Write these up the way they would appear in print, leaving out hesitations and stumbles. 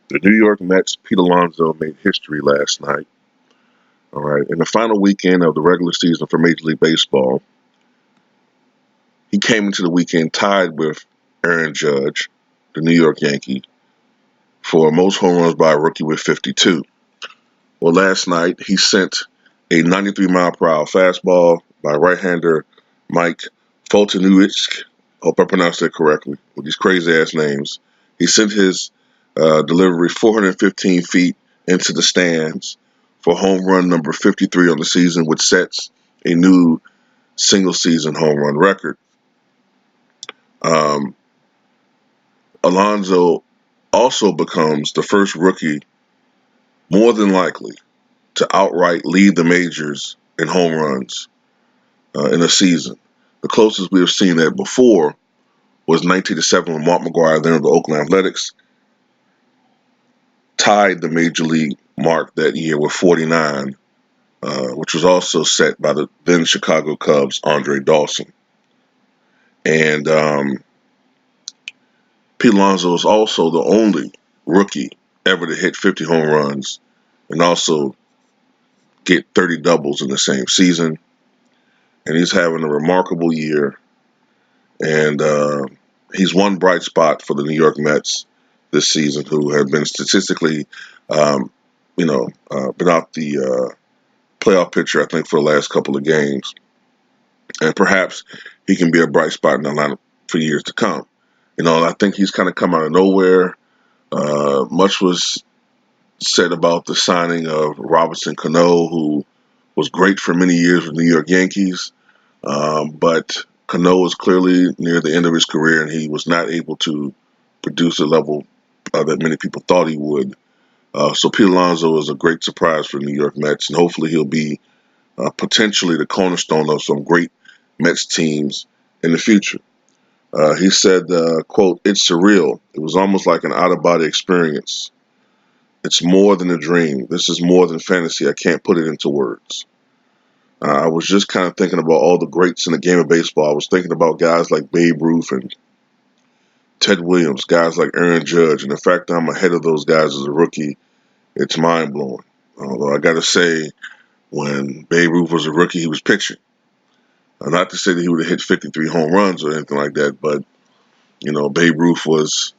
The New York Mets, Pete Alonso, made history last night. All right. In the final weekend of the regular season for Major League Baseball, he came into the weekend tied with Aaron Judge, the New York Yankee, for most home runs by a rookie with 52. Well, last night he sent a 93-mile-per-hour fastball by right-hander Mike Foltynewicz. Hope I pronounced that correctly with these crazy-ass names. He sent his delivery 415 feet into the stands for home run number 53 on the season, which sets a new single-season home run record. Um, Alonso also becomes the first rookie, more than likely, to outright lead the majors in home runs in a season. The closest we have seen that before was 1907 when Mark McGwire, then of the Oakland Athletics, tied the major league mark that year with 49, which was also set by the then Chicago Cubs' Andre Dawson. And Pete Alonso is also the only rookie ever to hit 50 home runs and also get 30 doubles in the same season. And he's having a remarkable year. And he's one bright spot for the New York Mets this season, who have been statistically, been out the playoff picture, I think, for the last couple of games. And perhaps he can be a bright spot in the lineup for years to come. I think he's kind of come out of nowhere. Much was said about the signing of Robinson Cano, who was great for many years with the New York Yankees. But Cano was clearly near the end of his career, and he was not able to produce a level that many people thought he would. So Pete Alonso is a great surprise for the New York Mets, and hopefully he'll be potentially the cornerstone of some great Mets teams in the future. He said, quote, "It's surreal. It was almost like an out-of-body experience. It's more than a dream. This is more than fantasy. I can't put it into words." I was just kind of thinking about all the greats in the game of baseball. I was thinking about guys like Babe Ruth and Ted Williams, guys like Aaron Judge, and the fact that I'm ahead of those guys as a rookie, it's mind-blowing. Although I got to say, when Babe Ruth was a rookie, he was pitching. Not to say that he would have hit 53 home runs or anything like that, but, Babe Ruth was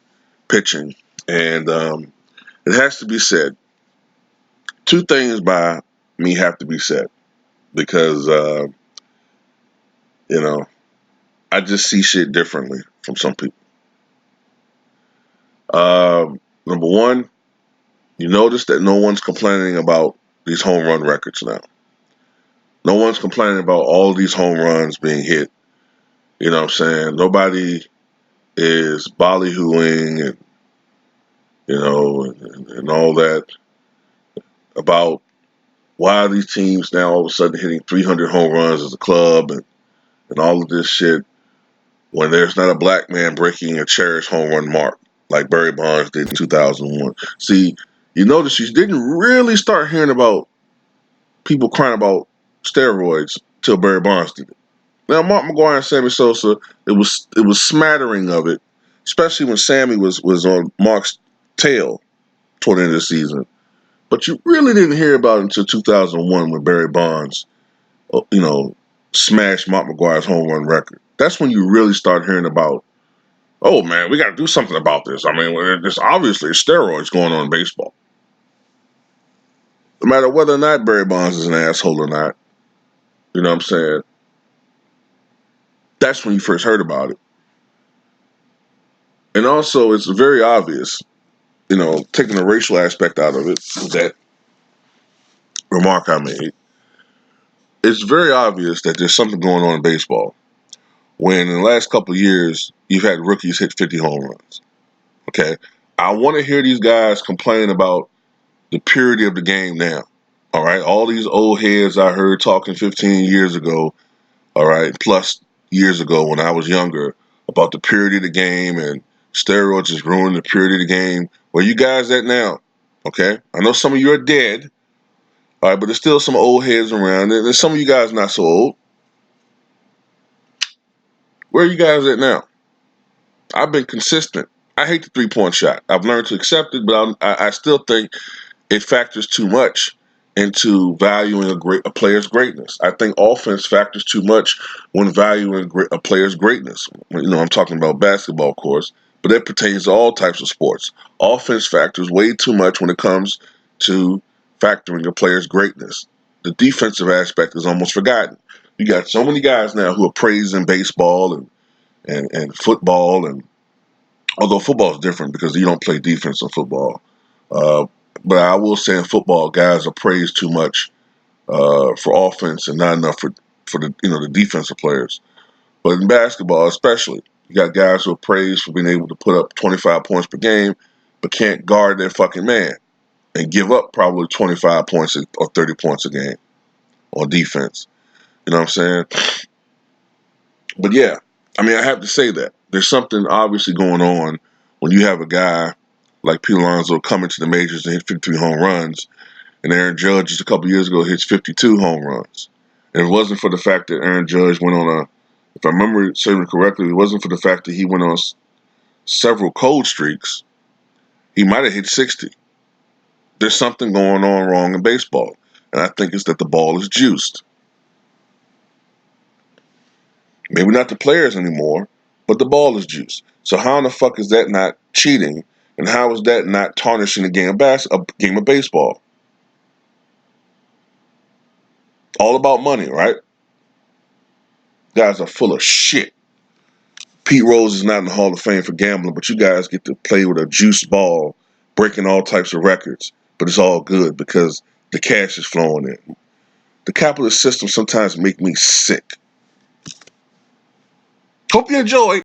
pitching. And it has to be said, two things by me have to be said because, I just see shit differently from some people. Number one, you notice that no one's complaining about these home run records now. No one's complaining about all these home runs being hit. You know what I'm saying? Nobody is ballyhooing and all that about why are these teams now all of a sudden hitting 300 home runs as a club and all of this shit when there's not a black man breaking a cherished home run mark like Barry Bonds did in 2001. See, you notice you didn't really start hearing about people crying about steroids till Barry Bonds did it. Now, Mark McGwire and Sammy Sosa, it was smattering of it, especially when Sammy was on Mark's tail toward the end of the season. But you really didn't hear about it until 2001 when Barry Bonds, smashed Mark McGwire's home run record. That's when you really start hearing about, oh man, we got to do something about this. I mean, there's obviously steroids going on in baseball. No matter whether or not Barry Bonds is an asshole or not, you know what I'm saying? That's when you first heard about it. And also, it's very obvious, taking the racial aspect out of it, that remark I made, it's very obvious that there's something going on in baseball when in the last couple of years, you've had rookies hit 50 home runs. Okay? I want to hear these guys complain about the purity of the game now. All right? All these old heads I heard talking 15 years ago, all right, plus years ago when I was younger, about the purity of the game and steroids just ruining the purity of the game. Where you guys at now? Okay? I know some of you are dead, all right, but there's still some old heads around. There's some of you guys not so old. Where are you guys at now? I've been consistent. I hate the 3-point shot. I've learned to accept it, but I still think it factors too much into valuing a player's greatness. I think offense factors too much when valuing a player's greatness. I'm talking about basketball, of course, but it pertains to all types of sports. Offense factors way too much when it comes to factoring a player's greatness. The defensive aspect is almost forgotten. You got so many guys now who are praised in baseball and football, and although football is different because you don't play defense in football. Uh, but I will say in football, guys are praised too much for offense and not enough for the defensive players. But in basketball, especially, you got guys who are praised for being able to put up 25 points per game, but can't guard their fucking man and give up probably 25 points or 30 points a game on defense. You know what I'm saying? But yeah, I mean, I have to say that there's something obviously going on when you have a guy like Pete Alonso coming to the majors and hit 53 home runs, and Aaron Judge just a couple years ago hits 52 home runs. And it wasn't for the fact that Aaron Judge went on if I remember saying correctly, it wasn't for the fact that he went on several cold streaks. He might have hit 60. There's something going on wrong in baseball, and I think it's that the ball is juiced. Maybe not the players anymore, but the ball is juiced. So how in the fuck is that not cheating? And how is that not tarnishing a game of baseball? All about money, right? Guys are full of shit. Pete Rose is not in the Hall of Fame for gambling, but you guys get to play with a juiced ball, breaking all types of records. But it's all good because the cash is flowing in. The capitalist system sometimes make me sick. Hope you enjoy.